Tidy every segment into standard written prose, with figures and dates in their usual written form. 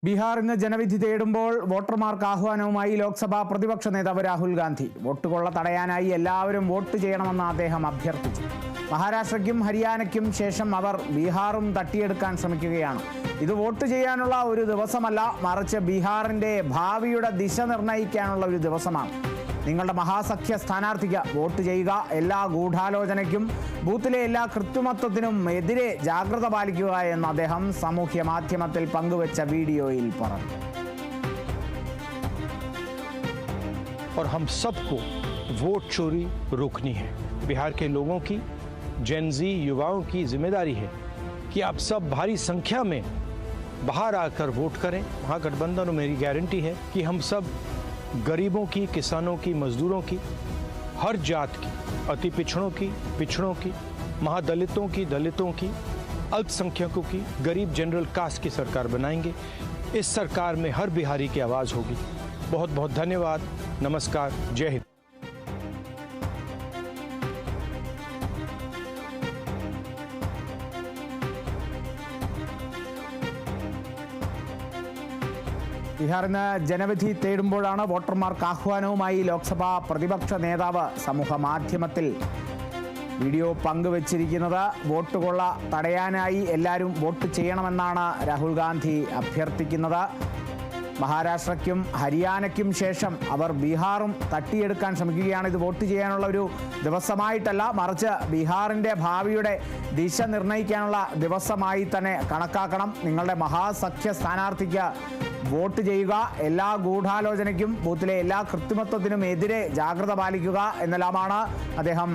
ബീഹാർ ഇന്ന് ജനവിധി തേടുമ്പോൾ വോട്ടർമാർക്ക് ആഹ്വാനവുമായി ലോക്സഭാ പ്രതിപക്ഷ നേതാവ് രാഹുൽ ഗാന്ധി. വോട്ടുകൊള്ള തടയാനായി എല്ലാവരും വോട്ട് ചെയ്യണമെന്ന് അദ്ദേഹം അഭ്യർത്ഥിച്ചു. മഹാരാഷ്ട്രയ്ക്കും ഹരിയാനയ്ക്കും ശേഷം അവർ ബീഹാറും തട്ടിയെടുക്കാൻ ശ്രമിക്കുകയാണ്. ഇത് വോട്ട് ചെയ്യാനുള്ള ഒരു ദിവസമല്ല, മറിച്ച് ബീഹാറിൻ്റെ ഭാവിയുടെ ദിശ നിർണ്ണയിക്കാനുള്ള ഒരു ദിവസമാണ്. നിങ്ങളുടെ മഹാസഖ്യ സ്ഥാനാർത്ഥിക്ക് വോട്ട് ചെയ്യുക. എല്ലാ ഗൂഢാലോചനയ്ക്കും ബൂത്തിലെ എല്ലാ കൃത്രിമത്വത്തിനും എതിരെ ജാഗ്രത പാലിക്കുക എന്ന് അദ്ദേഹം സാമൂഹ്യ മാധ്യമത്തിൽ പങ്കുവച്ച വീഡിയോയിൽ പറഞ്ഞു. और हम सबको वोट चोरी रोकनी है. बिहार के लोगों की, जेनजी युवाओं की जिम्मेदारी है कि आप सब भारी संख्या में बाहर आकर वोट करें. महागठबंधन और मेरी गारंटी है कि हम सब गरीबों की, किसानों की, मजदूरों की, हर जात की, अति पिछड़ों की, महादलितों की, दलितों की, अल्पसंख्यकों की, गरीब जनरल कास्ट की सरकार बनाएंगे. इस सरकार में हर बिहारी की आवाज़ होगी. बहुत बहुत धन्यवाद. नमस्कार. जय हिंद. ബീഹാർ ഇന്ന് ജനവിധി തേടുമ്പോഴാണ് വോട്ടർമാർക്ക് ആഹ്വാനവുമായി ലോക്സഭാ പ്രതിപക്ഷ നേതാവ് സമൂഹ മാധ്യമത്തിൽ വീഡിയോ പങ്കുവച്ചിരിക്കുന്നത്. വോട്ടുകൊള്ള തടയാനായി എല്ലാവരും വോട്ട് ചെയ്യണമെന്നാണ് രാഹുൽ ഗാന്ധി അഭ്യർത്ഥിക്കുന്നത്. മഹാരാഷ്ട്രയ്ക്കും ഹരിയാനയ്ക്കും ശേഷം അവർ ബീഹാറും തട്ടിയെടുക്കാൻ ശ്രമിക്കുകയാണ്. ഇത് വോട്ട് ചെയ്യാനുള്ള ഒരു ദിവസമായിട്ടല്ല, മറിച്ച് ബീഹാറിൻ്റെ ഭാവിയുടെ ദിശ നിർണ്ണയിക്കാനുള്ള ദിവസമായി തന്നെ കണക്കാക്കണം. നിങ്ങളുടെ മഹാസഖ്യ സ്ഥാനാർത്ഥിക്ക് വോട്ട് ചെയ്യുക. എല്ലാ ഗൂഢാലോചനയ്ക്കും ബൂത്തിലെ എല്ലാ കൃത്രിമത്വത്തിനും എതിരെ ജാഗ്രത പാലിക്കുക എന്നെല്ലാമാണ് അദ്ദേഹം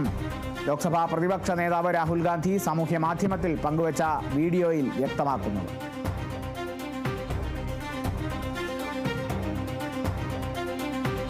ലോക്സഭാ പ്രതിപക്ഷ നേതാവ് രാഹുൽ ഗാന്ധി സാമൂഹ്യ മാധ്യമത്തിൽ പങ്കുവച്ച വീഡിയോയിൽ വ്യക്തമാക്കുന്നത്.